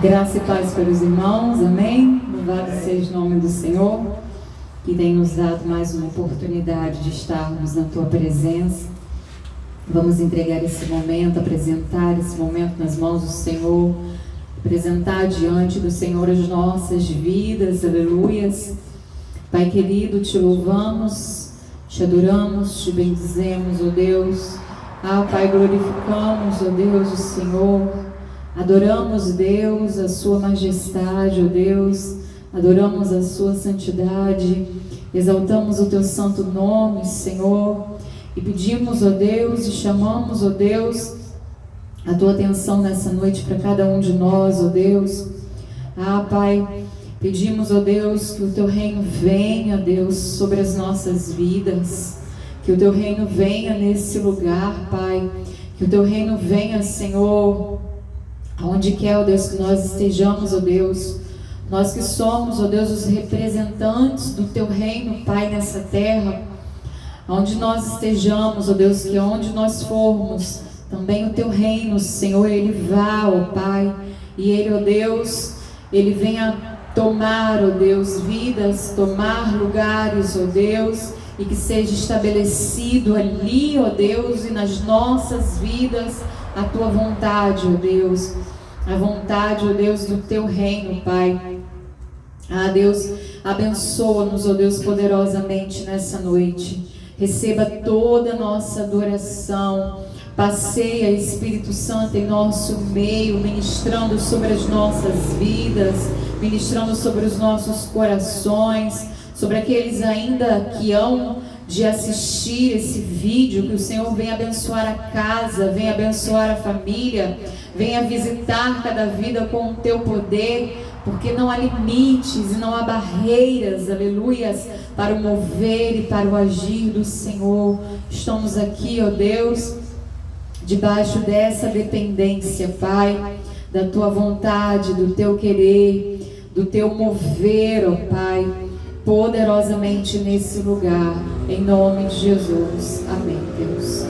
Graça e paz para os irmãos, amém? Louvado seja o nome do Senhor, que tem nos dado mais uma oportunidade de estarmos na Tua presença. Vamos entregar esse momento, apresentar esse momento nas mãos do Senhor, apresentar diante do Senhor as nossas vidas, aleluias. Pai querido, Te louvamos, Te adoramos, Te bendizemos, ó Deus. Pai, glorificamos, ó Deus, o Senhor. Adoramos, Deus, a Sua majestade, ó Deus. Adoramos a Sua santidade. Exaltamos o Teu santo nome, Senhor. E pedimos, ó Deus, e chamamos, ó Deus, a Tua atenção nessa noite para cada um de nós, ó Deus. Pai, pedimos, ó Deus, que o Teu reino venha, Deus, sobre as nossas vidas. Que o Teu reino venha nesse lugar, Pai. Que o Teu reino venha, Senhor, aonde quer, ó Deus, que nós estejamos, ó Deus. Nós que somos, ó Deus, os representantes do Teu reino, Pai, nessa terra. Onde nós estejamos, ó Deus, que onde nós formos, também o Teu reino, Senhor, Ele vá, ó Pai. E Ele, ó Deus, Ele venha tomar, ó Deus, vidas, tomar lugares, ó Deus. E que seja estabelecido ali, ó Deus, e nas nossas vidas, a Tua vontade, ó Deus. A vontade, ó Deus, do Teu reino, Pai. Deus, abençoa-nos, ó Deus, poderosamente nessa noite. Receba toda a nossa adoração. Passeia, Espírito Santo, em nosso meio, ministrando sobre as nossas vidas, ministrando sobre os nossos corações, sobre aqueles ainda que hão de assistir esse vídeo. Que o Senhor venha abençoar a casa, venha abençoar a família, venha visitar cada vida com o Teu poder, porque não há limites e não há barreiras, aleluias, para o mover e para o agir do Senhor. Estamos aqui, ó Deus, debaixo dessa dependência, Pai, da Tua vontade, do Teu querer, do Teu mover, ó Pai, poderosamente nesse lugar, em nome de Jesus. Amém, Deus.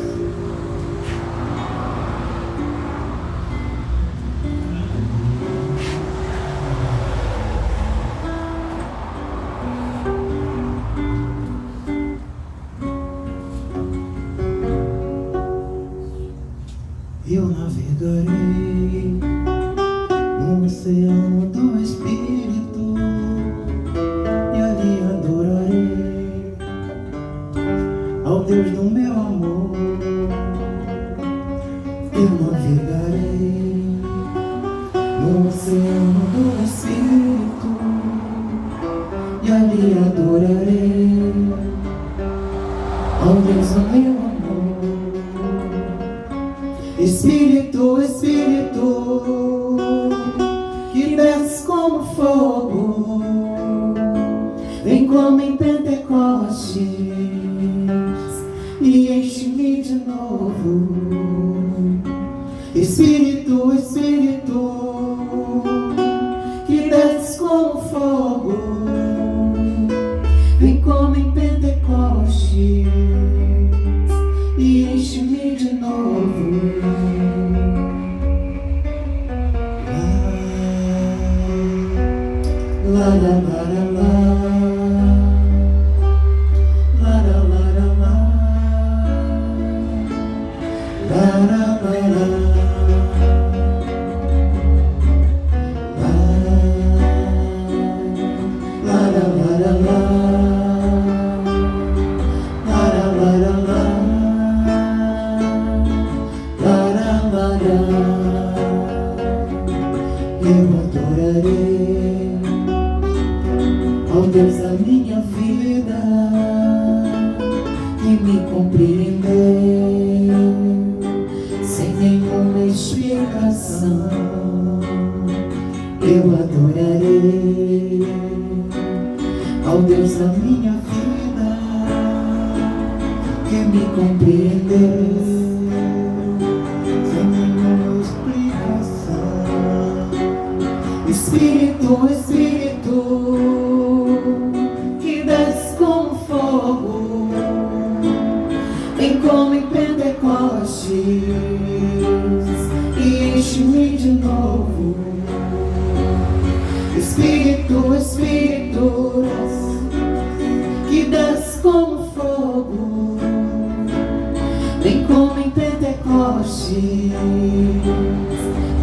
Eu navegarei no oceano do Espírito e ali adorarei ao Deus do meu amor. Eu navegarei no oceano do Espírito e ali adorarei ao Deus do meu amor. Espírito, Espírito, que desce como fogo, vem como em Pentecostes e enche-me de novo. Espírito, Espírito, que desce como fogo, vem como em Pentecostes e enche-me de novo. La la la la la, la la la la la, la la la la, la la la la la, la la la la la. Eu adorarei ao Deus da minha vida, que me compreendeu sem nenhuma explicação. Eu adorarei ao Deus da minha vida, que me compreendeu sem nenhuma explicação. Espírito, Espírito, que desce como fogo, vem como em Pentecostes e enche-me de novo.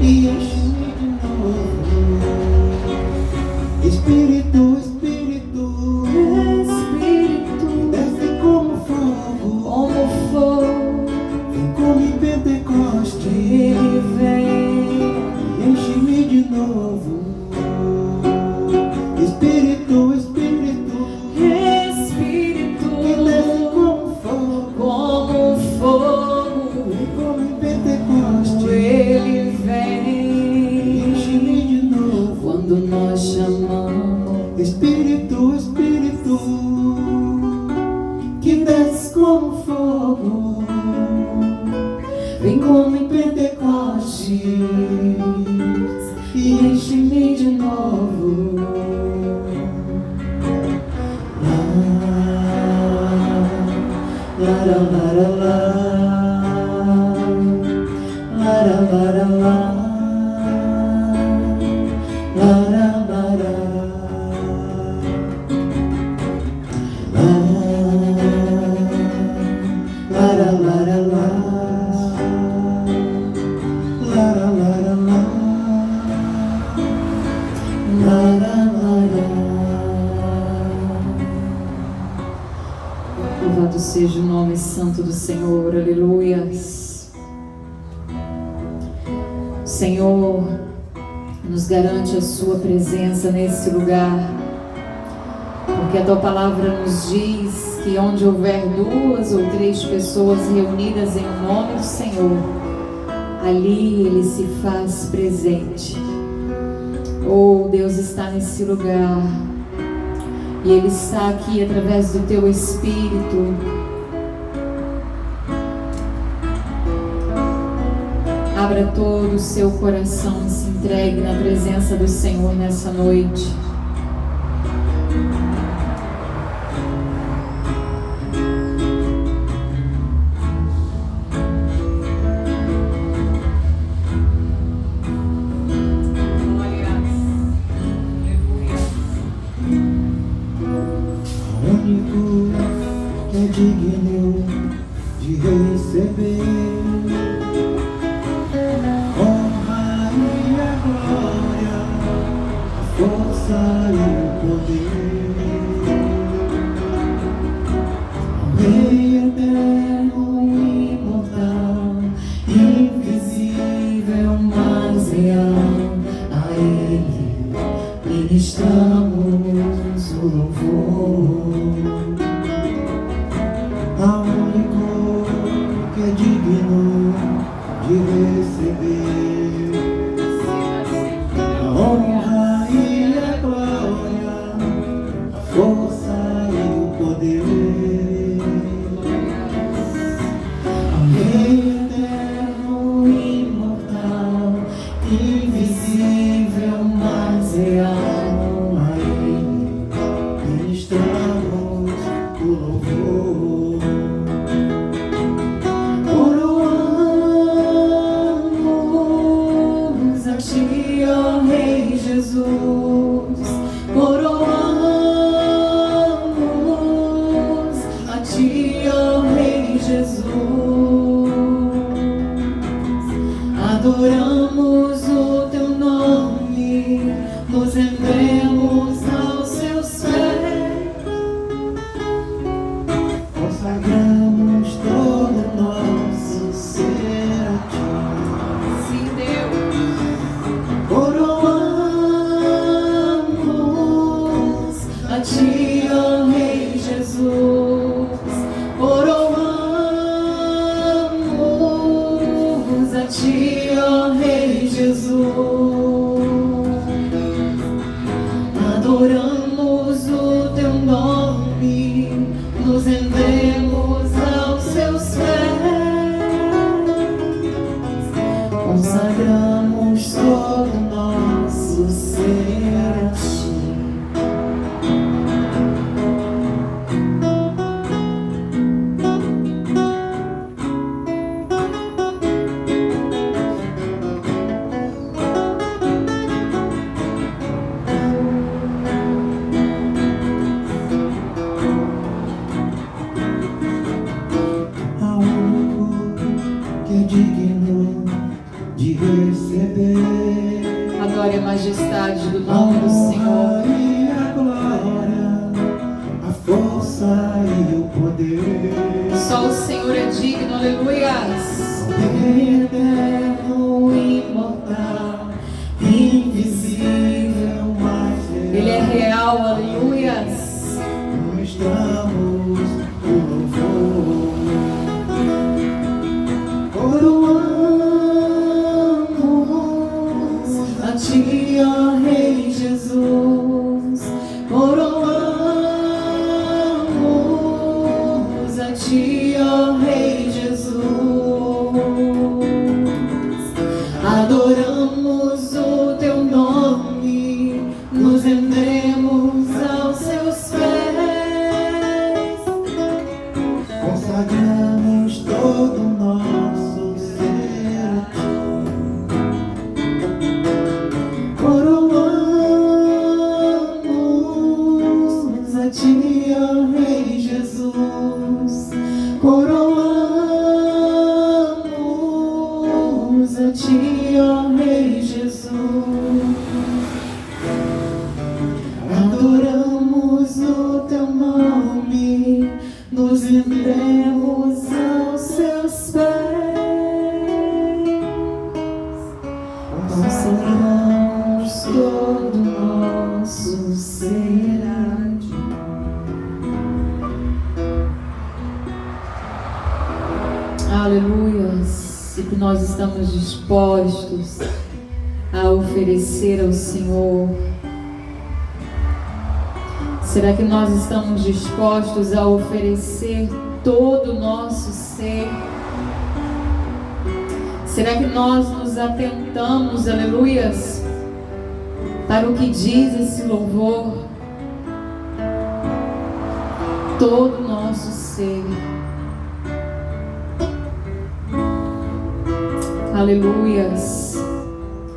e enche-me de novo. Espírito, Espírito, Espírito, desce como fogo, como fogo, vem como em Pentecoste, Ele vem. e enche-me de novo. Espírito, Espírito, Espírito, que desce como fogo, vem como em Pentecoste, Ele e vem. enche-me de novo. Quando nós chamamos, Espírito, Espírito, que desce como fogo, vem como em Pentecostes e enche-me de novo. La, la, la, la, la, la, la, la, la. louvado seja o nome santo do Senhor, aleluias. O Senhor nos garante a sua presença nesse lugar, porque a tua palavra nos diz que onde houver 2 ou 3 pessoas reunidas em nome do Senhor, ali Ele se faz presente. Oh, Deus está nesse lugar e Ele está aqui através do teu Espírito. Abra todo o seu coração e se entregue na presença do Senhor nessa noite. Digno de receber honra e a glória, a força e o poder, ao Rei eterno, imortal, invisível, mas real, a Ele ministramos o louvor. Ao único que é digno de receber a honra e a glória, a força e o poder, ao Rei eterno, imortal, invisível, mas real, a Ele ministramos o louvor. Jesus, coroamos a Ti, ó Rei Jesus, adoramos o Teu nome, nos rendemos aos Seus pés, consagramos todo o nosso ser a Ti. Sim, Deus. Coroamos glória e majestade do nome do Senhor. E a glória, a força e o poder. Só o Senhor é digno, aleluias. Eterno, imortal, invisível, mas Ele é real, aleluias. Estamos o louvor. Coroamos a Ti, ó Rei Jesus. Coroamos a Ti, ó Rei Jesus. Adoramos o Teu nome, nos rendemos aos Seus pés, consagramos todo o nosso ser a Ti. Coroamos a Ti, ó Rei Jesus. Coroamos a Ti, ó Rei Jesus. Adoramos o Teu nome, nos rendemos aos Seus pés, consagramos todo o nosso ser a Ti. Aleluias. E que nós estamos dispostos a oferecer ao Senhor. Será que nós estamos dispostos a oferecer todo o nosso ser? Será que nós nos atentamos, aleluias, para o que diz esse louvor? Todo o nosso ser. Aleluias.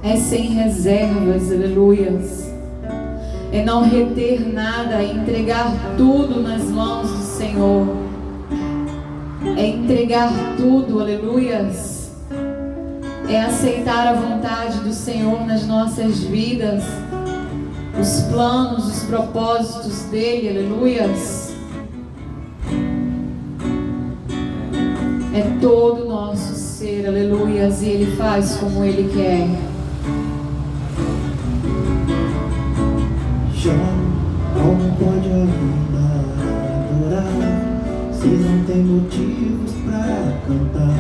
É sem reservas, aleluias. É não reter nada, é entregar tudo nas mãos do Senhor. É entregar tudo, aleluias. É aceitar a vontade do Senhor nas nossas vidas, os planos, os propósitos dele, aleluias. É todo o nosso ser, aleluias, e ele faz como ele quer. Como pode ainda adorar se não tem motivos pra cantar?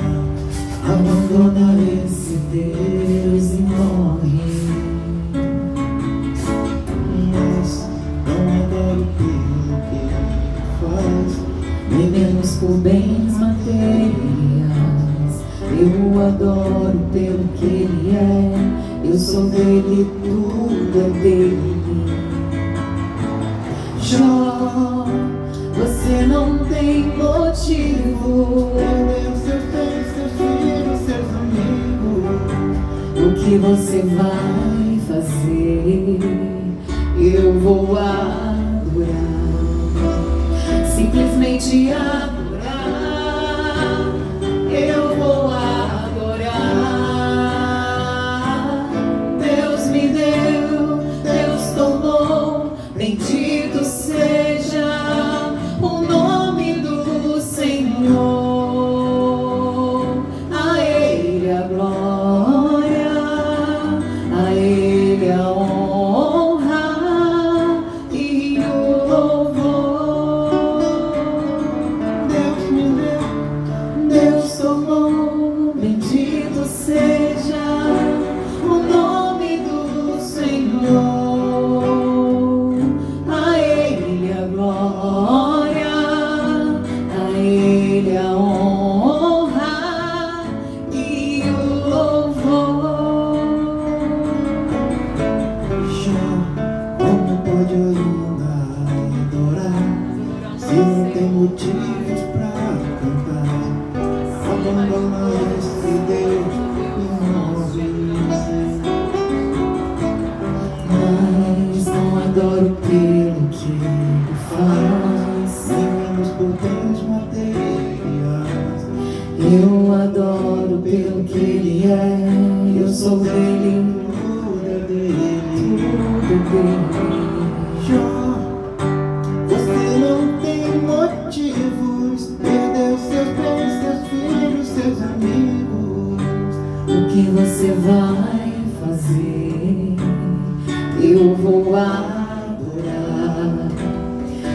Abandona esse Deus e morre. Mas não adoro pelo que ele faz, nem menos por bens materiais. Eu o adoro pelo que ele é. Eu sou dele, tudo é dele. Jó, você não tem motivo. Perdeu seus bens, seus filhos, seus amigos. O que você vai fazer? Eu vou adorar, simplesmente adorar. Eu vou adorar. Deus me deu, Deus tomou. Bendito seja o nome do Senhor. A Ele a glória, a Ele a honra e o louvor. Deus me deu, Deus tomou. Bendito seja o nome do Senhor. Motivos pra cantar. Abandona esse Deus e morre. Mas não adoro pelo que ele faz, nem menos por bens materiais. Eu adoro pelo que ele é. Eu sou dele, tudo é dele. vou adorar,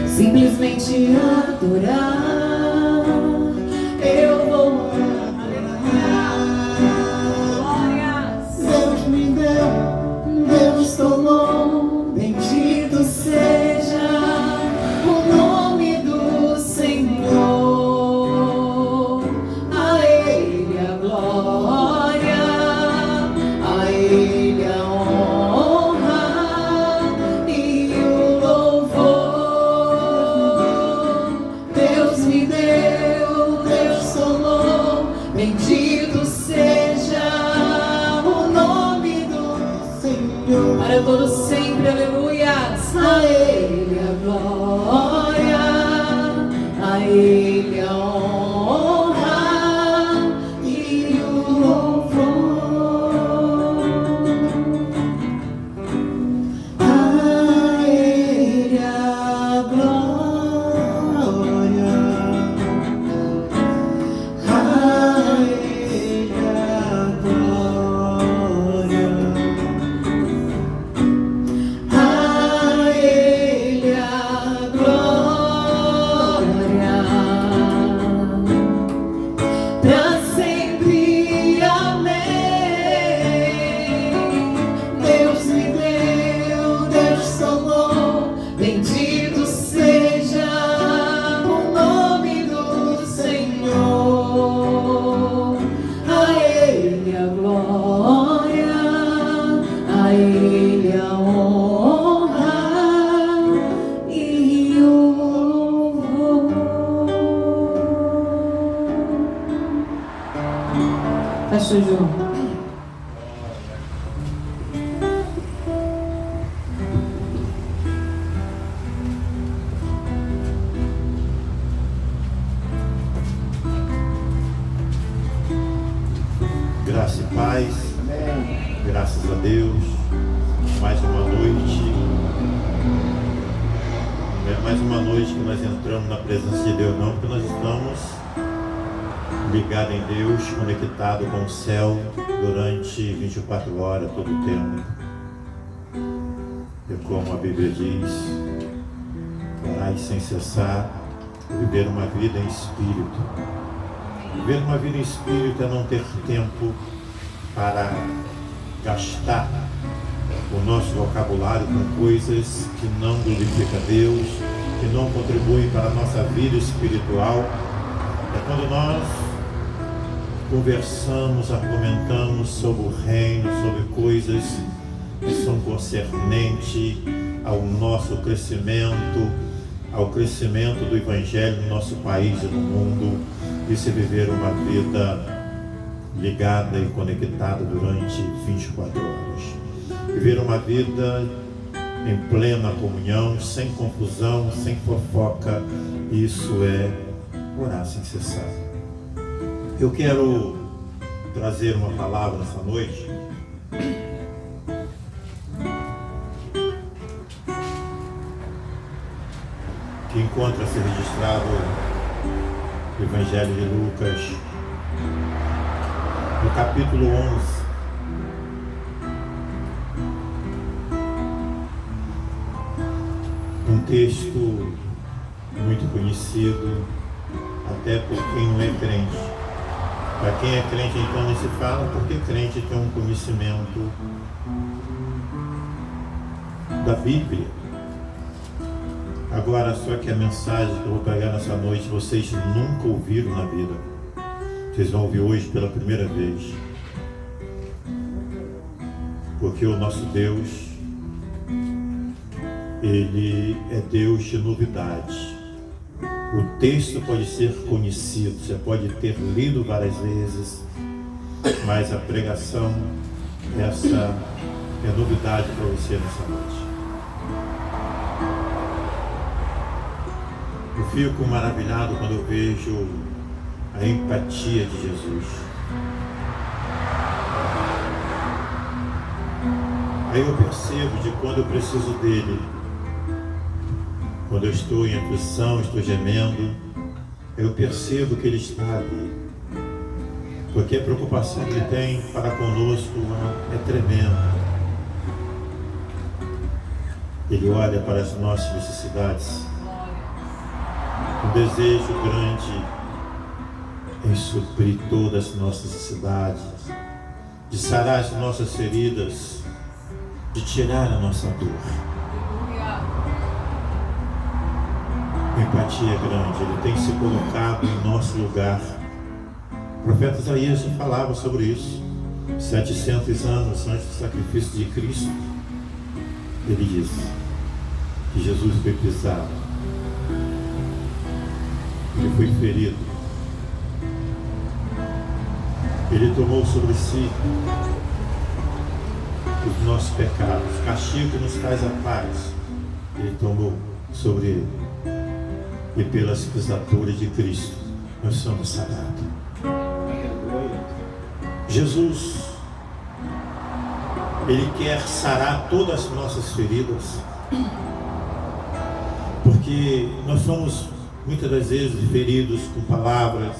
simplesmente adorar. Eu vou adorar. Deus me deu, Deus tomou, bendito seja o nome do Senhor. A Ele a glória, a Ele a honra e o louvor. Deus me deu, Deus tomou, bendito seja o nome do Senhor. Para todos sempre, aleluias. A Ele a glória, a Ele a honra e o louvor. A Ele a glória, a Ele a glória, a Ele a glória, pra sempre, amém. Deus me deu, Deus tomou, bendito seja o nome do Senhor. A Ele a glória, a Ele a honra e o louvor. Pastor João. Graça e paz, graças a Deus, mais uma noite que nós entramos na presença de Deus, não, porque nós estamos ligados em Deus, conectados com o céu durante 24 horas, todo o tempo. E como a Bíblia diz, orai sem cessar, viver uma vida em espírito. Viver uma vida em espírito é não ter tempo para gastar o nosso vocabulário com coisas que não glorificam a Deus, que não contribuem para a nossa vida espiritual. É quando nós conversamos, argumentamos sobre o reino, sobre coisas que são concernentes ao nosso crescimento, ao crescimento do Evangelho no nosso país e no mundo, e se viver uma vida ligada e conectada durante 24 horas. Viver uma vida em plena comunhão, sem confusão, sem fofoca, isso é orar sem cessar. Eu quero trazer uma palavra nessa noite que encontra-se registrado no Evangelho de Lucas, no capítulo 11. Um texto muito conhecido até por quem não é crente. Para quem é crente, então, não se fala, porque crente tem um conhecimento da Bíblia. Agora, só que a mensagem que eu vou pregar nessa noite, vocês nunca ouviram na vida. Vocês vão ouvir hoje pela primeira vez. Porque o nosso Deus, Ele é Deus de novidade. O texto pode ser conhecido, você pode ter lido várias vezes, mas a pregação, essa é novidade para você nessa noite. Eu fico maravilhado quando eu vejo a empatia de Jesus. Aí eu percebo de quando eu preciso dele. Quando eu estou em aflição, estou gemendo, eu percebo que ele está ali. Porque a preocupação que ele tem para conosco é tremenda. Ele olha para as nossas necessidades. Um desejo grande em suprir todas as nossas necessidades, de sarar as nossas feridas, de tirar a nossa dor. Empatia é grande, Ele tem se colocado em nosso lugar. O profeta Isaías falava sobre isso. 700 anos antes do sacrifício de Cristo, ele disse que Jesus foi pisado, Ele foi ferido, Ele tomou sobre si os nossos pecados, o castigo que nos traz a paz, Ele tomou sobre Ele, e pelas pisaduras de Cristo nós somos sarados. Jesus, Ele quer sarar todas as nossas feridas, porque nós somos muitas das vezes feridos com palavras,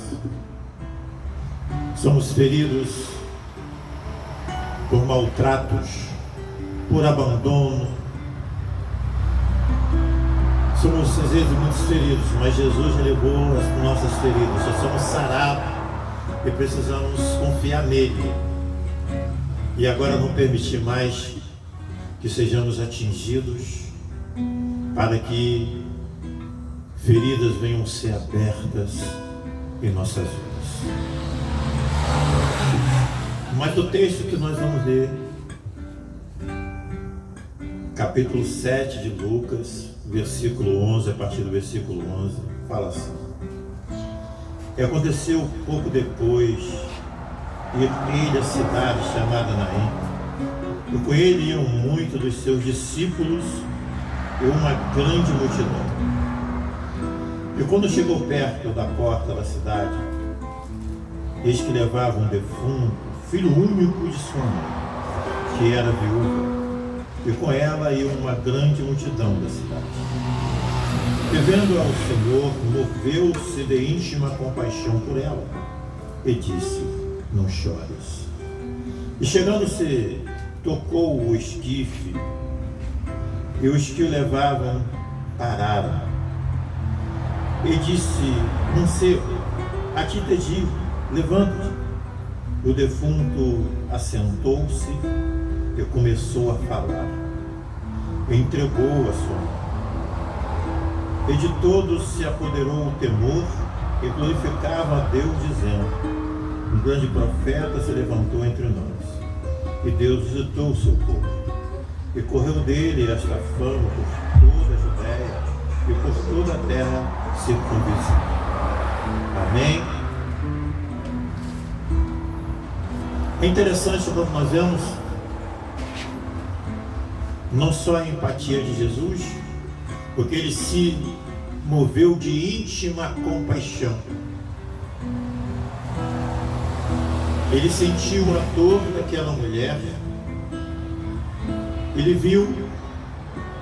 somos feridos por maltratos, por abandono, somos às vezes muito feridos, mas Jesus levou as nossas feridas, nós somos sarados e precisamos confiar nele. E agora não permitir mais que sejamos atingidos, para que feridas venham ser abertas em nossas vidas. Mas o texto que nós vamos ler, capítulo 7 de Lucas, versículo 11, a partir do versículo 11, fala assim: E aconteceu pouco depois, ir ele à cidade chamada Naim, e com ele iam muitos dos seus discípulos e uma grande multidão. E quando chegou perto da porta da cidade, eis que levava um defunto, filho único de sua mãe, que era viúva, e com ela ia uma grande multidão da cidade. E vendo ao Senhor, moveu-se de íntima compaixão por ela, e disse: Não chores. E chegando-se, tocou o esquife, e os que o levavam pararam. E disse: Mancebo, a ti te digo, levanta-te. O defunto assentou-se e começou a falar. E entregou a sua mão. E de todos se apoderou o temor, e glorificava a Deus, dizendo: Um grande profeta se levantou entre nós, e Deus visitou o seu povo. E correu dele esta fama por toda a Judéia e por toda a terra circunvizinha. Amém? É interessante quando nós vemos não só a empatia de Jesus, porque ele se moveu de íntima compaixão. Ele sentiu a dor daquela mulher, ele viu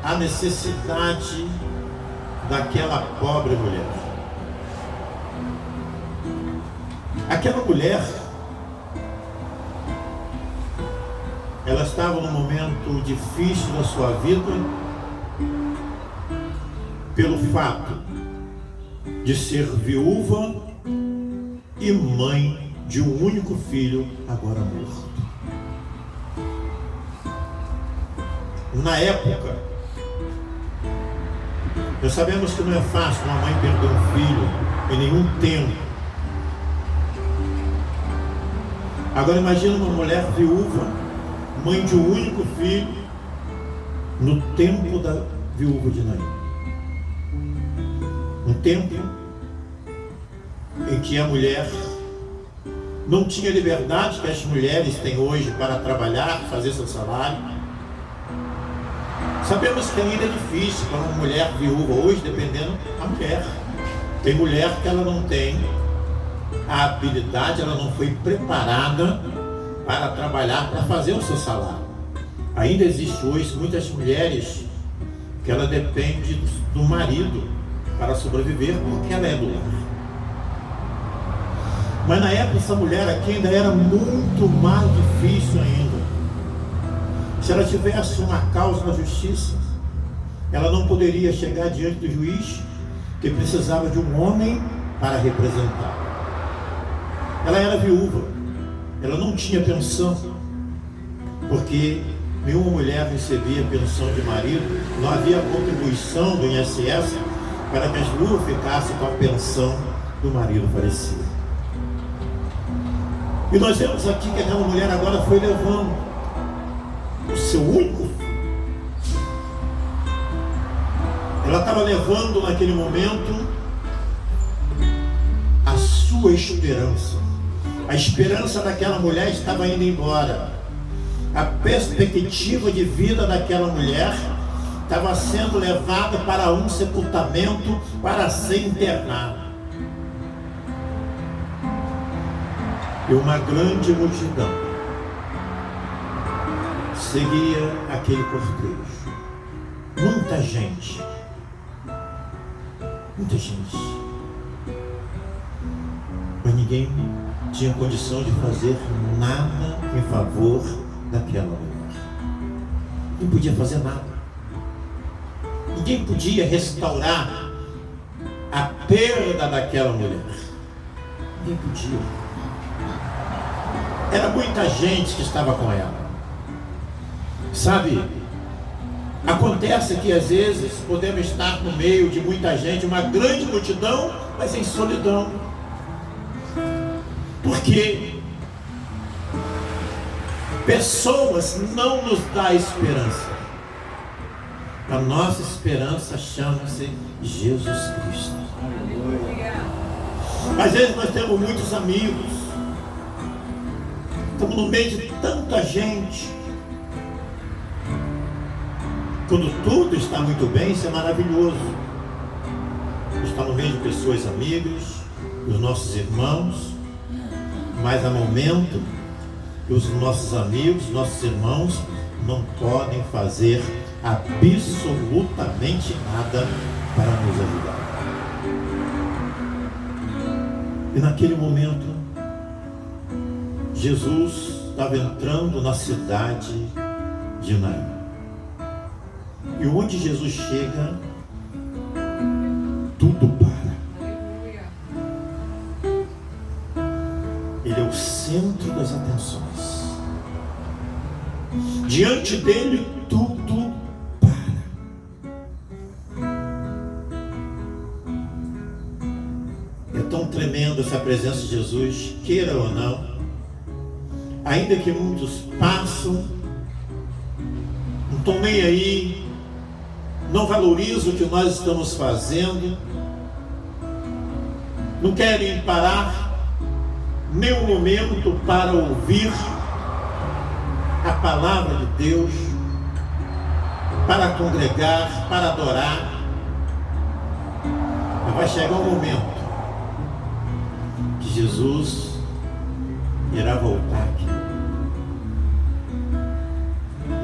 a necessidade daquela pobre mulher. Aquela mulher, ela estava num momento difícil da sua vida, pelo fato de ser viúva e mãe de um único filho agora morto. Na época, nós sabemos que não é fácil uma mãe perder um filho em nenhum tempo. Agora imagina uma mulher viúva, mãe de um único filho, no tempo da viúva de Naim. Um tempo em que a mulher não tinha liberdade que as mulheres têm hoje para trabalhar, fazer seu salário. Sabemos que ainda é difícil para uma mulher viúva hoje, dependendo da mulher. Tem mulher que ela não tem a habilidade, ela não foi preparada para trabalhar, para fazer o seu salário. Ainda existe hoje muitas mulheres que ela depende do marido para sobreviver, porque ela é do lar. Mas na época essa mulher aqui ainda era muito mais difícil ainda. Se ela tivesse uma causa na justiça, ela não poderia chegar diante do juiz, que precisava de um homem para representar. Ela era viúva, ela não tinha pensão, porque nenhuma mulher recebia pensão de marido, não havia contribuição do INSS para que as viúvas ficassem com a pensão do marido falecido. E nós vemos aqui que aquela mulher agora foi levando o seu único filho. Ela estava levando naquele momento a sua esperança. A esperança daquela mulher estava indo embora. A perspectiva de vida daquela mulher estava sendo levada para um sepultamento, para ser internada. E uma grande multidão seguia aquele cortejo. Muita gente. Mas ninguém tinha condição de fazer nada em favor daquela mulher. Não podia fazer nada. Ninguém podia restaurar a perda daquela mulher. Ninguém podia. Era muita gente que estava com ela. Sabe, acontece que às vezes podemos estar no meio de muita gente, uma grande multidão, mas em solidão. Porque pessoas não nos dão esperança. A nossa esperança chama-se Jesus Cristo. Às vezes nós temos muitos amigos, estamos no meio de tanta gente. Quando tudo está muito bem, isso é maravilhoso. Está no meio de pessoas amigas, dos nossos irmãos, mas há momento que os nossos amigos, nossos irmãos não podem fazer absolutamente nada para nos ajudar. E naquele momento, Jesus estava entrando na cidade de Naim. E onde Jesus chega, tudo para. Ele é o centro das atenções. Diante dele, tudo para. É tão tremendo essa presença de Jesus, queira ou não. Ainda que muitos passam, não estão nem aí, não valorizam o que nós estamos fazendo, não querem parar nenhum momento para ouvir a palavra de Deus, para congregar, para adorar. Mas vai chegar um momento que Jesus irá voltar aqui.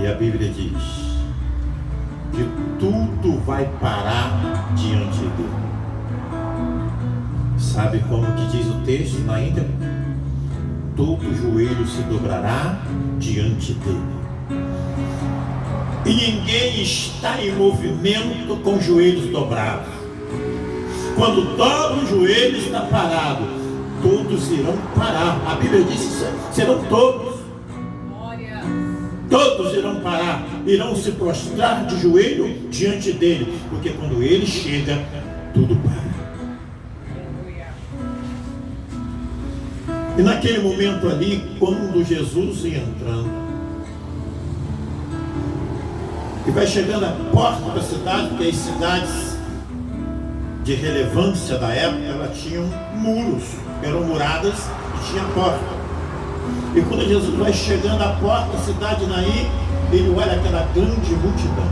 E a Bíblia diz que tudo vai parar diante dele. Sabe como que diz o texto na íntegra? Todo joelho se dobrará diante dele. E ninguém está em movimento com os joelhos dobrados. Quando dobra o joelho, está parado. Todos irão parar. A Bíblia diz que serão todos. Todos irão parar, irão se prostrar de joelho diante dele, porque quando ele chega, tudo para. E naquele momento ali, quando Jesus ia entrando, e vai chegando à porta da cidade, porque as cidades de relevância da época, elas tinham muros, eram muradas e tinha porta. E quando Jesus vai chegando à porta da cidade de Naim, ele olha aquela grande multidão.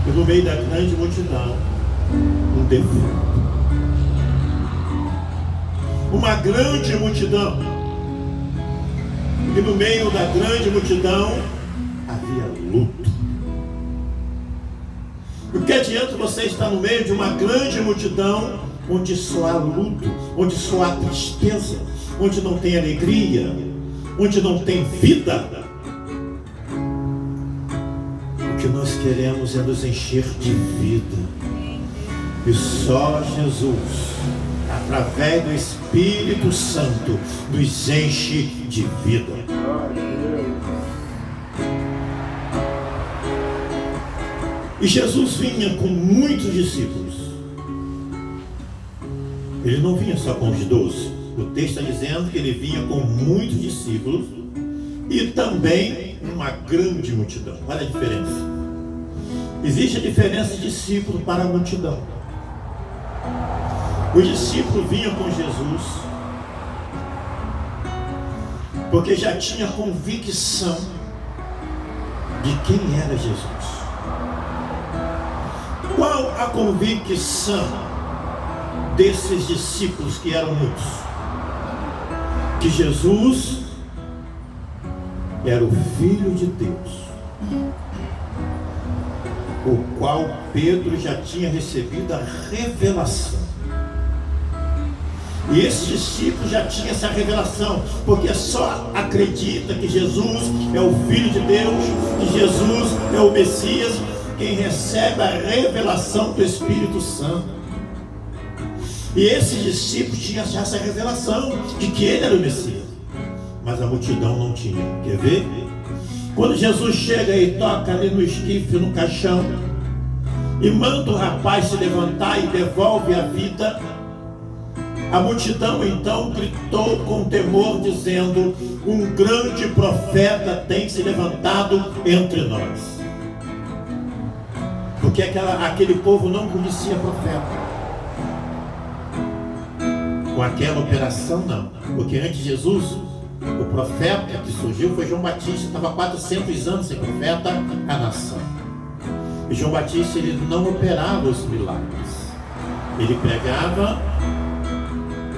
E no meio da grande multidão, um defunto. Uma grande multidão. E no meio da grande multidão, havia luto. O que adianta você estar no meio de uma grande multidão, onde só há luto, onde só há tristeza, onde não tem alegria, onde não tem vida? O que nós queremos é nos encher de vida. E só Jesus, através do Espírito Santo, nos enche de vida. E Jesus vinha com muitos discípulos. Ele não vinha só com os 12. O texto está dizendo que ele vinha com muitos discípulos e também uma grande multidão. Olha a diferença. Existe a diferença de discípulo para a multidão. Os discípulos vinham com Jesus porque já tinha convicção de quem era Jesus. Qual a convicção desses discípulos, que eram muitos? Que Jesus era o Filho de Deus, o qual Pedro já tinha recebido a revelação. E esses discípulos já tinham essa revelação, porque só acredita que Jesus é o Filho de Deus, que Jesus é o Messias, quem recebe a revelação do Espírito Santo. E esses discípulos tinham já essa revelação de que ele era o Messias, mas a multidão não tinha. Quer ver? Quando Jesus chega e toca ali no esquife, no caixão, e manda o rapaz se levantar e devolve a vida, a multidão então gritou com temor, dizendo: um grande profeta tem se levantado entre nós. Porque aquele povo não conhecia profeta. Com aquela operação não. Porque antes de Jesus, o profeta que surgiu foi João Batista. Estava 400 anos sem profeta a nação. E João Batista, ele não operava os milagres. Ele pregava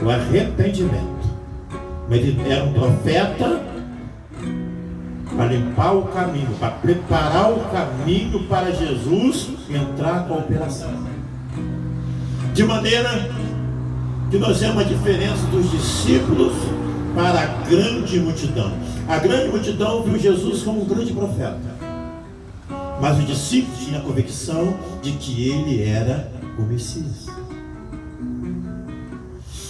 o arrependimento. Mas ele era um profeta para limpar o caminho, para preparar o caminho para Jesus entrar com a operação. De maneira que nós vemos a diferença dos discípulos para a grande multidão. A grande multidão viu Jesus como um grande profeta, mas os discípulos tinham a convicção de que ele era o Messias.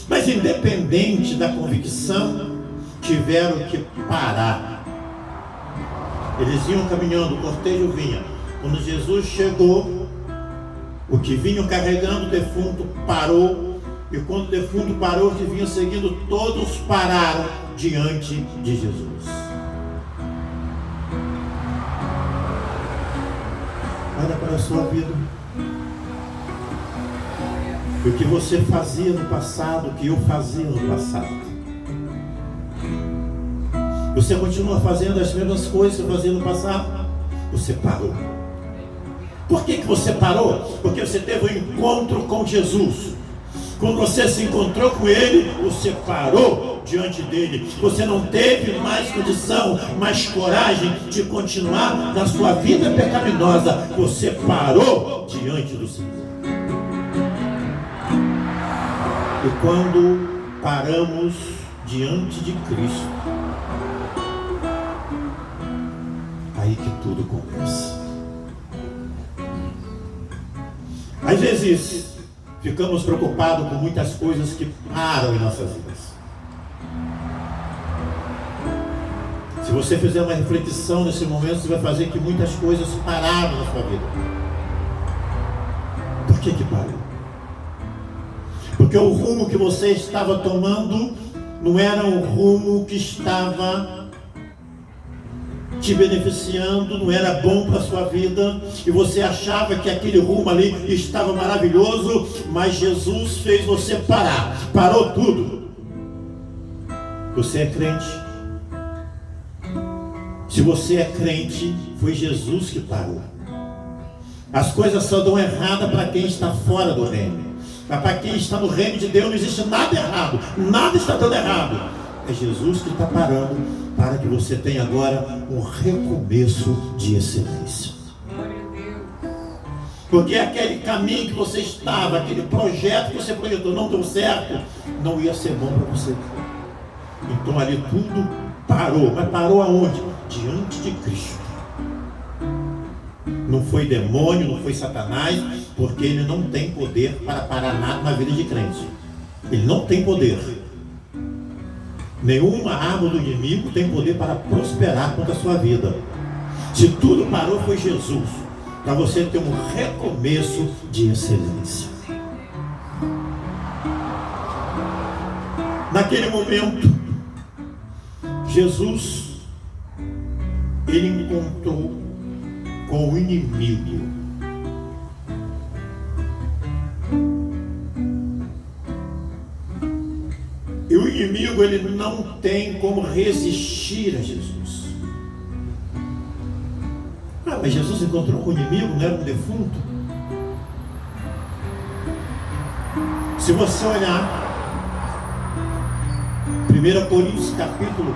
Mas independente da convicção, tiveram que parar. Eles iam caminhando, o cortejo vinha. Quando Jesus chegou, o que vinham carregando o defunto parou. E quando o defunto parou, os que vinham seguindo, todos pararam diante de Jesus. Olha para a sua vida. O que você fazia no passado, o que eu fazia no passado. Você continua fazendo as mesmas coisas que fazia no passado? Você parou. Por que você parou? Porque você teve um encontro com Jesus. Quando você se encontrou com ele, você parou diante dele. Você não teve mais condição, mais coragem de continuar na sua vida pecaminosa. Você parou diante do Senhor. E quando paramos diante de Cristo, aí que tudo começa. Às vezes ficamos preocupados com muitas coisas que param em nossas vidas. Se você fizer uma reflexão nesse momento, você vai fazer que muitas coisas pararam na sua vida. Por que parou? Porque o rumo que você estava tomando não era um rumo que estava te beneficiando, não era bom para a sua vida, e você achava que aquele rumo ali estava maravilhoso, mas Jesus fez você parar, parou tudo. Você é crente? Se você é crente, foi Jesus que parou. As coisas só dão errada para quem está fora do reino. Mas para quem está no reino de Deus não existe nada errado, nada está dando errado. É Jesus que está parando para que você tenha agora um recomeço de excelência. Porque aquele caminho que você estava, aquele projeto que você projetou não deu certo, não ia ser bom para você. Então ali tudo parou. Mas parou aonde? Diante de Cristo. não foi demônio, não foi Satanás, porque ele não tem poder para parar nada na vida de crente. Ele não tem poder. Nenhuma arma do inimigo tem poder para prosperar contra a sua vida. Se tudo parou, foi Jesus, para você ter um recomeço de excelência. Naquele momento, Jesus, ele encontrou com o inimigo. E o inimigo, ele não tem como resistir a Jesus. Mas Jesus encontrou com o inimigo, não era um defunto? Se você olhar 1 Coríntios capítulo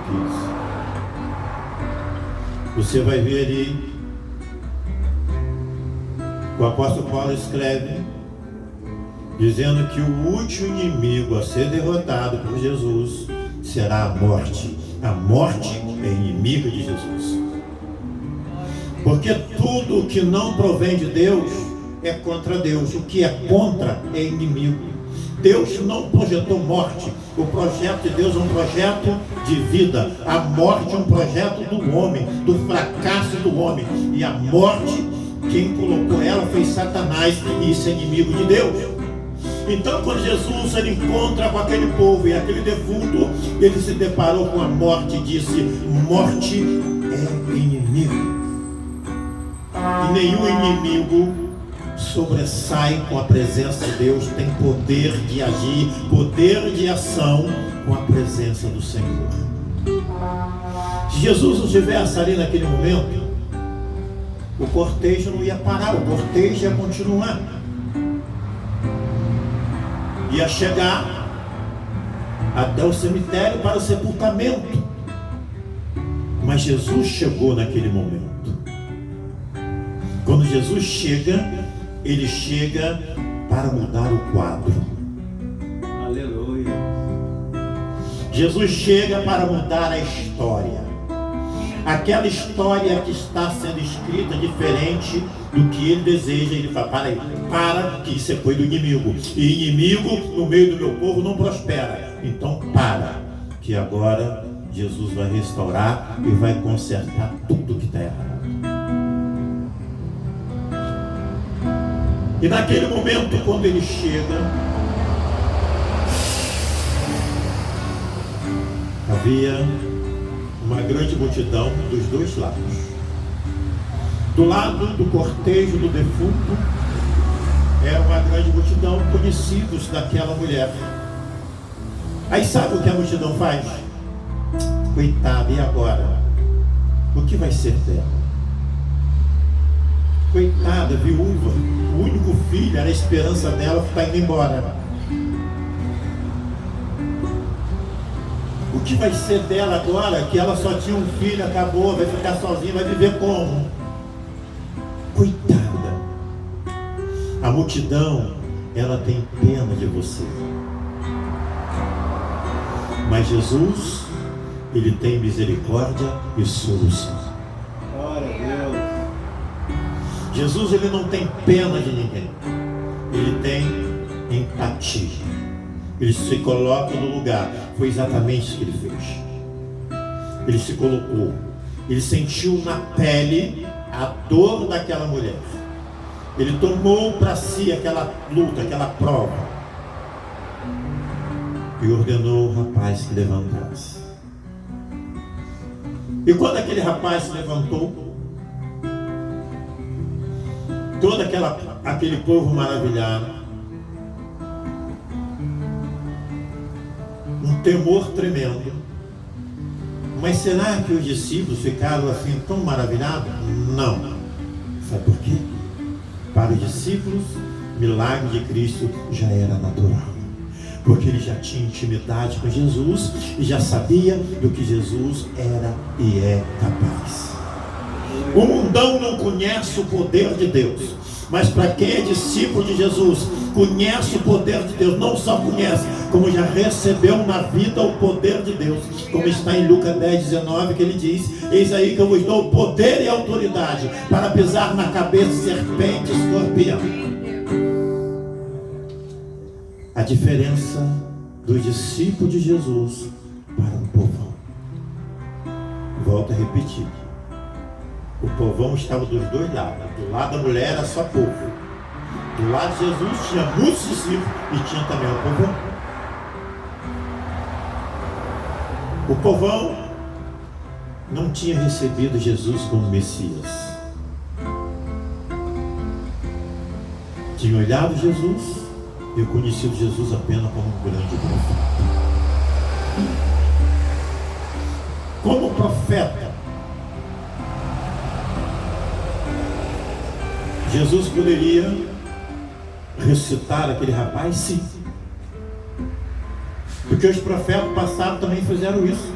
15, você vai ver ali, o apóstolo Paulo escreve, dizendo que o último inimigo a ser derrotado por Jesus será a morte. A morte é inimiga de Jesus. Porque tudo que não provém de Deus é contra Deus. O que é contra é inimigo. Deus não projetou morte. O projeto de Deus é um projeto de vida. A morte é um projeto do homem, do fracasso do homem. E a morte, quem colocou ela foi Satanás, e isso é inimigo de Deus. Então, quando Jesus ele encontra com aquele povo e aquele defunto, ele se deparou com a morte e disse: morte é inimigo. E nenhum inimigo sobressai com a presença de Deus, tem poder de agir, poder de ação com a presença do Senhor. Se Jesus não estivesse ali naquele momento, o cortejo não ia parar, o cortejo ia continuar. Ia chegar até o cemitério para o sepultamento. Mas Jesus chegou naquele momento. Quando Jesus chega, ele chega para mudar o quadro. Aleluia. Jesus chega para mudar a história. Aquela história que está sendo escrita diferente do que ele deseja. Ele fala: para aí, para, que isso foi do inimigo. E inimigo no meio do meu povo não prospera. Então para, que agora Jesus vai restaurar e vai consertar tudo que está errado. E naquele momento, quando ele chega, havia uma grande multidão dos dois lados. Do lado do cortejo do defunto, era uma grande multidão, conhecidos daquela mulher. Aí sabe o que a multidão faz? Coitada, e agora? O que vai ser dela? Coitada, viúva, o único filho, era a esperança dela, que está indo embora. O que vai ser dela agora? Que ela só tinha um filho, acabou, vai ficar sozinha, vai viver como? Coitada. A multidão, ela tem pena de você. Mas Jesus, ele tem misericórdia e solução. Glória a Deus. Jesus, ele não tem pena de ninguém. Ele tem empatia. Ele se coloca no lugar. Foi exatamente isso que ele fez. Ele se colocou. Ele sentiu na pele a dor daquela mulher. Ele tomou para si aquela luta, aquela prova. E ordenou o rapaz que levantasse. E quando aquele rapaz se levantou, todo aquele povo maravilhado, um temor tremendo. Mas será que os discípulos ficaram assim tão maravilhados? Não. Sabe por quê? Para os discípulos, o milagre de Cristo já era natural. Porque ele já tinha intimidade com Jesus e já sabia do que Jesus era e é capaz. O mundão não conhece o poder de Deus, mas para quem é discípulo de Jesus, conhece o poder de Deus, não só conhece, como já recebeu na vida o poder de Deus, como está em Lucas 10:19, que ele diz: eis aí que eu vos dou poder e autoridade para pisar na cabeça de serpente e escorpião. A diferença do discípulo de Jesus para o povão. Volto a repetir. O povão estava dos dois lados. Do lado da mulher era só povo. Do lado de Jesus tinha muitos discípulos e tinha também o povão. O povão não tinha recebido Jesus como Messias. Tinha olhado Jesus e conhecido Jesus apenas como um grande profeta. Como profeta, Jesus poderia ressuscitar aquele rapaz? Sim. Porque os profetas passados também fizeram isso.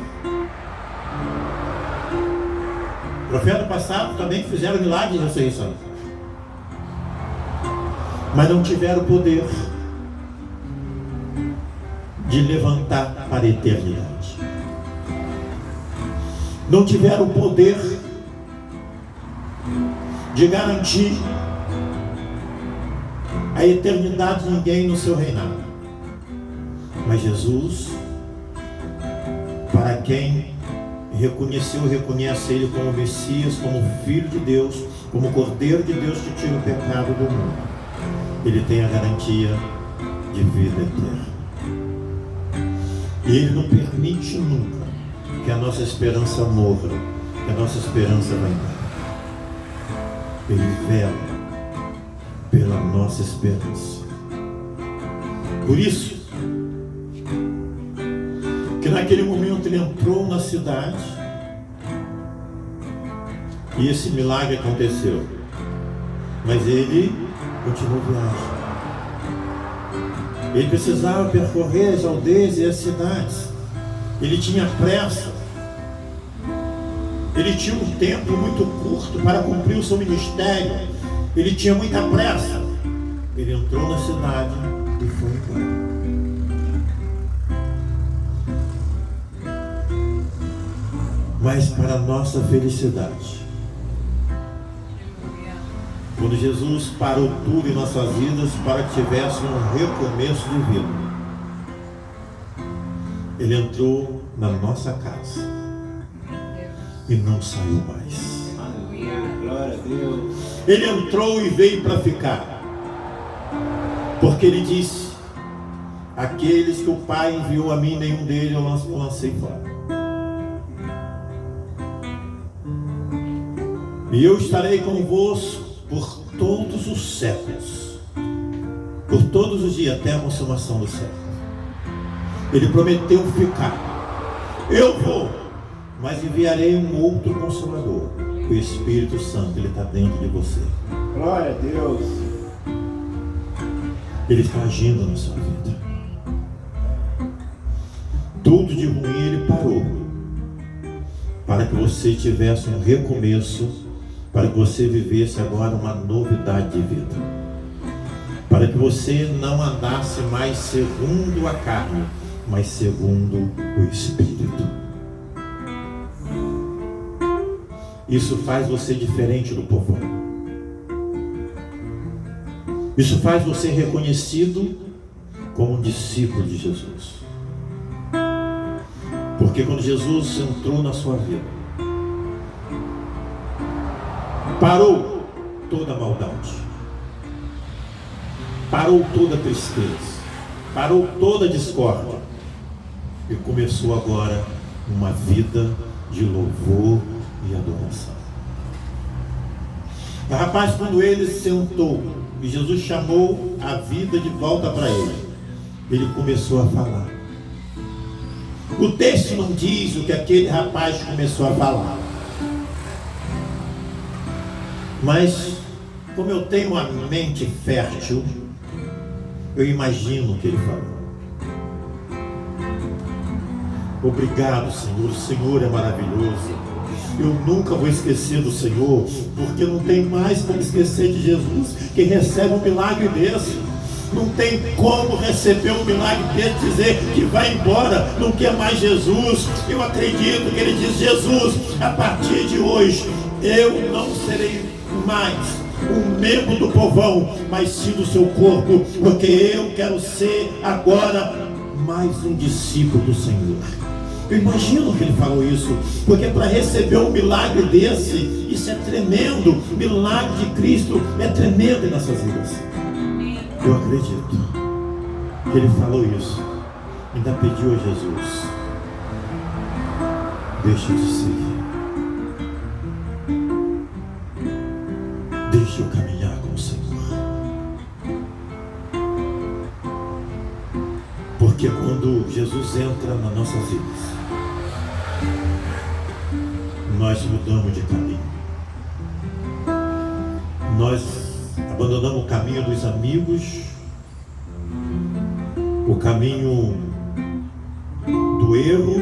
Os profetas passados também fizeram milagre de ressurreição. Mas não tiveram o poder de levantar para a eternidade. Não tiveram o poder de garantir a eternidade de ninguém no seu reinado. Mas Jesus, para quem reconheceu e reconhece Ele como Messias, como Filho de Deus, como Cordeiro de Deus que tira o pecado do mundo, Ele tem a garantia de vida eterna. E Ele não permite nunca que a nossa esperança morra, que a nossa esperança vá embora. Ele vela pela nossa esperança. Por isso que naquele momento ele entrou na cidade e esse milagre aconteceu. Mas ele continuou viagem. Ele precisava percorrer as aldeias e as cidades. Ele tinha pressa. Ele tinha um tempo muito curto para cumprir o seu ministério. Ele tinha muita pressa. Ele entrou na cidade e foi embora. Mas para a nossa felicidade, quando Jesus parou tudo em nossas vidas para que tivéssemos um recomeço de vida, Ele entrou na nossa casa e não saiu mais. Glória a Deus. Ele entrou e veio para ficar, porque Ele disse: aqueles que o Pai enviou a mim, nenhum deles eu lancei fora. E eu estarei convosco por todos os séculos, por todos os dias, até a consumação do século. Ele prometeu ficar. Eu vou, mas enviarei um outro Consolador, o Espírito Santo. Ele está dentro de você. Glória a Deus. Ele está agindo na sua vida. Tudo de ruim Ele parou, para que você tivesse um recomeço, para que você vivesse agora uma novidade de vida, para que você não andasse mais segundo a carne, mas segundo o Espírito. Isso faz você diferente do povão. Isso faz você reconhecido como um discípulo de Jesus. Porque quando Jesus entrou na sua vida, parou toda a maldade, parou toda a tristeza, parou toda a discórdia e começou agora uma vida de louvor e adoração. O rapaz, quando ele sentou e Jesus chamou a vida de volta para ele, ele começou a falar. O texto não diz o que aquele rapaz começou a falar, mas como eu tenho uma mente fértil, eu imagino o que ele falou. Obrigado, Senhor. O Senhor é maravilhoso. Eu nunca vou esquecer do Senhor, porque não tem mais como esquecer de Jesus, que recebe um milagre desse. não tem como receber um milagre dele, dizer que vai embora, não quer mais Jesus. Eu acredito que ele diz: Jesus, a partir de hoje eu não serei mais um membro do povão, mas sim do seu corpo, porque eu quero ser agora mais um discípulo do Senhor. Eu imagino que ele falou isso, porque para receber um milagre desse, isso é tremendo. O milagre de Cristo é tremendo em nossas vidas. Eu acredito que ele falou isso, ainda pediu a Jesus: deixa eu te seguir, deixa eu caminhar com o Senhor. Porque quando Jesus entra nas nossas vidas, nós mudamos de caminho. Nós abandonamos o caminho dos amigos, o caminho do erro,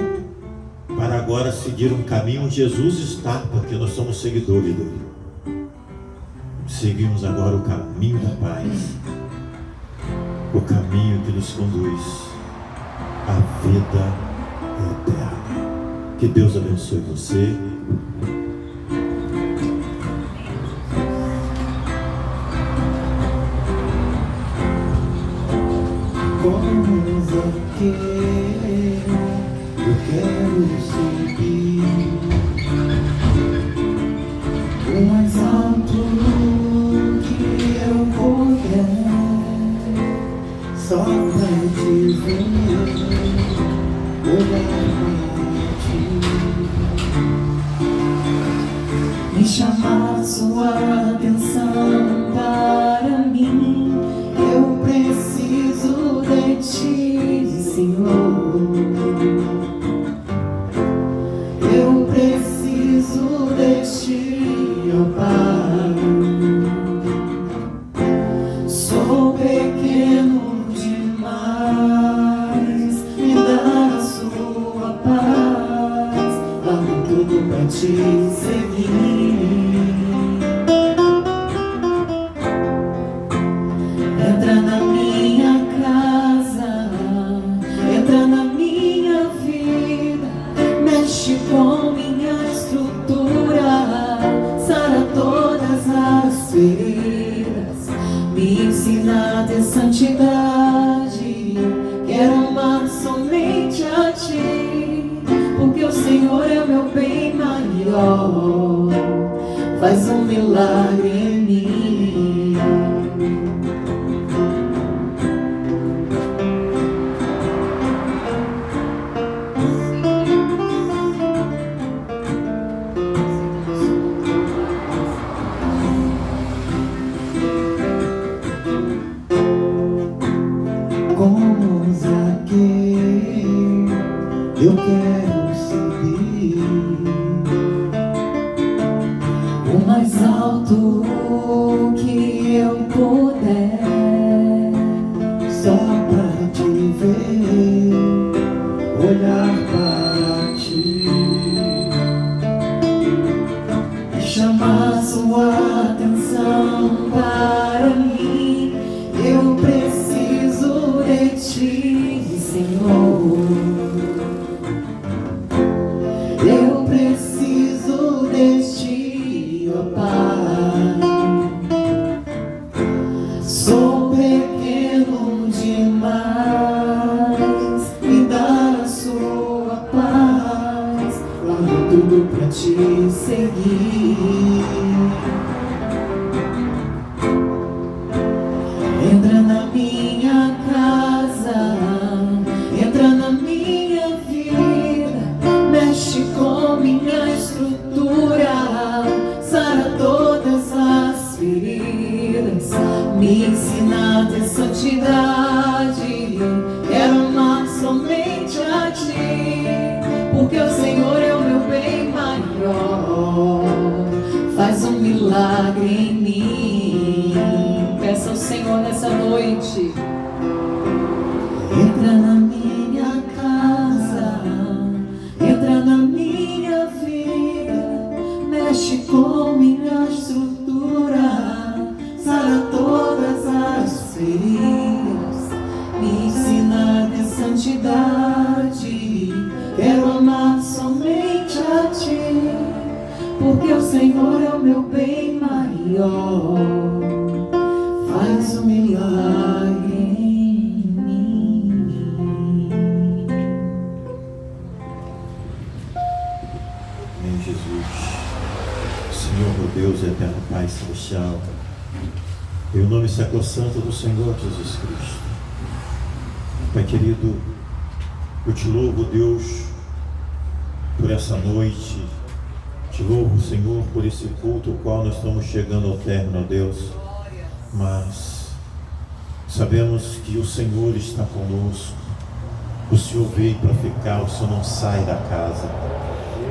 para agora seguir um caminho onde Jesus está, porque nós somos seguidores dele. Seguimos agora o caminho da paz, o caminho que nos conduz à vida eterna. Que Deus abençoe você. Como Zaqueu, eu quero subir o mais alto que eu puder, só pra te ver, olhar pra ti, me chamar sua atenção para mim. Eu preciso de ti, Senhor. Eu preciso de ti, ó Pai. Sou pequeno demais, me dá a sua paz. Largo tudo pra te seguir. Entra na minha casa, entra na minha vida, mexe com minha estrutura, sara todas as feridas, me ensina a ter santidade. Quero amar somente a ti, porque o Senhor é o meu bem maior. Faz um milagre em mim. Como Zaqueu, eu quero subir o mais alto que eu puder, só pra te ver, olhar para ti, e chamar sua atenção para mim. Eu preciso de ti, Senhor. Eu preciso de ti, ó Pai. Sou pequeno demais, me dá a sua paz. Largo tudo pra te seguir. Entra na minha casa, entra na minha vida, mexe com minha estrutura, sara todas as feridas, me ensina a ter santidade. Quero amar somente a ti, porque o Senhor é o meu bem maior. Faz um milagre em mim. Peça ao Senhor nessa noite. Entra na minha casa, entra na minha vida, mexe com minha estrutura, sara todas as feridas, meu bem maior, faz um milagre em mim. Amém, Jesus. Senhor, meu Deus, eterno Pai Celestial, em nome sacrosanto do Senhor Jesus Cristo. Pai querido, eu te louvo, Deus, por essa noite. Te louvo, Senhor, por esse culto ao qual nós estamos chegando ao término, Deus. Mas sabemos que o Senhor está conosco. O Senhor veio para ficar, o Senhor não sai da casa.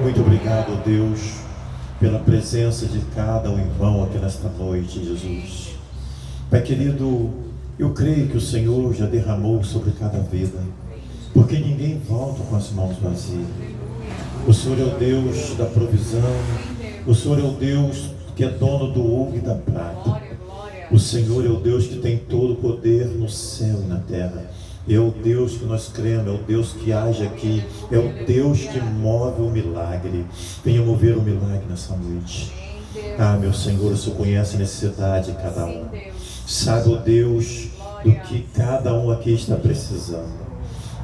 Muito obrigado, Deus, pela presença de cada um irmão aqui nesta noite, Jesus. Pai querido, eu creio que o Senhor já derramou sobre cada vida, porque ninguém volta com as mãos vazias. O Senhor é o Deus da provisão, o Senhor é o Deus que é dono do ouro e da prata. O Senhor é o Deus que tem todo o poder no céu e na terra. É o Deus que nós cremos, é o Deus que age aqui, é o Deus que move o milagre. Venha mover o milagre nessa noite. Ah, meu Senhor, o Senhor conhece a necessidade de cada um. Sabe, ó Deus, do que cada um aqui está precisando.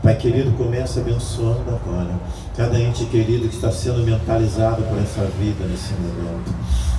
Pai querido, começa abençoando agora cada ente querido que está sendo mentalizado por essa vida nesse momento.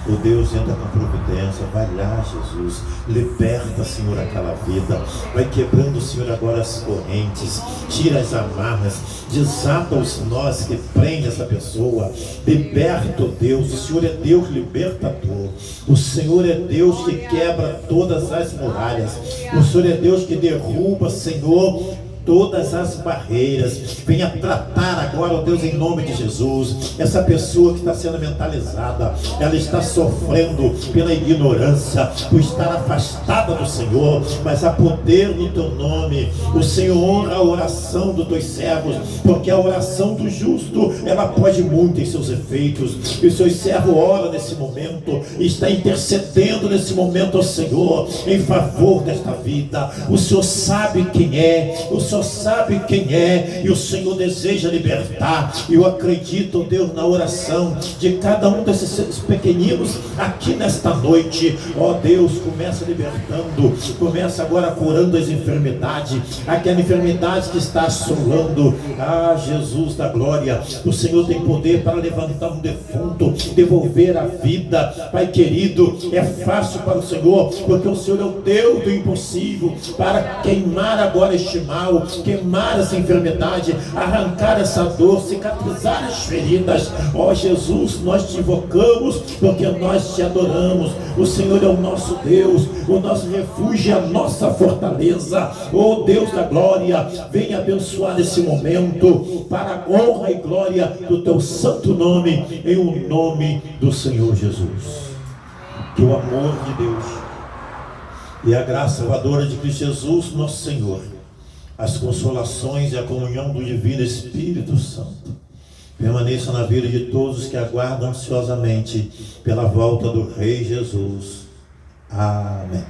O Deus, entra com providência, vai lá, Jesus, liberta, Senhor, aquela vida, vai quebrando, Senhor, agora as correntes, tira as amarras, desata os nós que prende essa pessoa, liberta, oh Deus. O Senhor é Deus libertador, o Senhor é Deus que quebra todas as muralhas, o Senhor é Deus que derruba, Senhor, todas as barreiras. Venha tratar agora, ó Deus, em nome de Jesus, essa pessoa que está sendo mentalizada, ela está sofrendo pela ignorância, por estar afastada do Senhor, mas há poder no teu nome. O Senhor honra a oração dos teus servos, porque a oração do justo, ela pode muito em seus efeitos, e o seu servo ora nesse momento, está intercedendo nesse momento ao Senhor, em favor desta vida. O Senhor sabe quem é, o Senhor sabe quem é, e o Senhor deseja libertar. Eu acredito, Deus, na oração de cada um desses pequeninos aqui nesta noite. Ó Deus, começa libertando, começa agora curando as enfermidades, aquela enfermidade que está assolando. Ah, Jesus da glória, o Senhor tem poder para levantar um defunto, devolver a vida. Pai querido, é fácil para o Senhor, porque o Senhor é o Deus do impossível, para queimar agora este mal, queimar essa enfermidade, arrancar essa dor, cicatrizar as feridas. Ó Jesus, nós te invocamos, porque nós te adoramos. O Senhor é o nosso Deus, o nosso refúgio, é a nossa fortaleza. Ó Deus da glória, venha abençoar esse momento, para a honra e glória do teu santo nome, em o nome do Senhor Jesus. Que o amor de Deus e a graça salvadora de Cristo Jesus, nosso Senhor, as consolações e a comunhão do Divino Espírito Santo permaneçam na vida de todos que aguardam ansiosamente pela volta do Rei Jesus. Amém.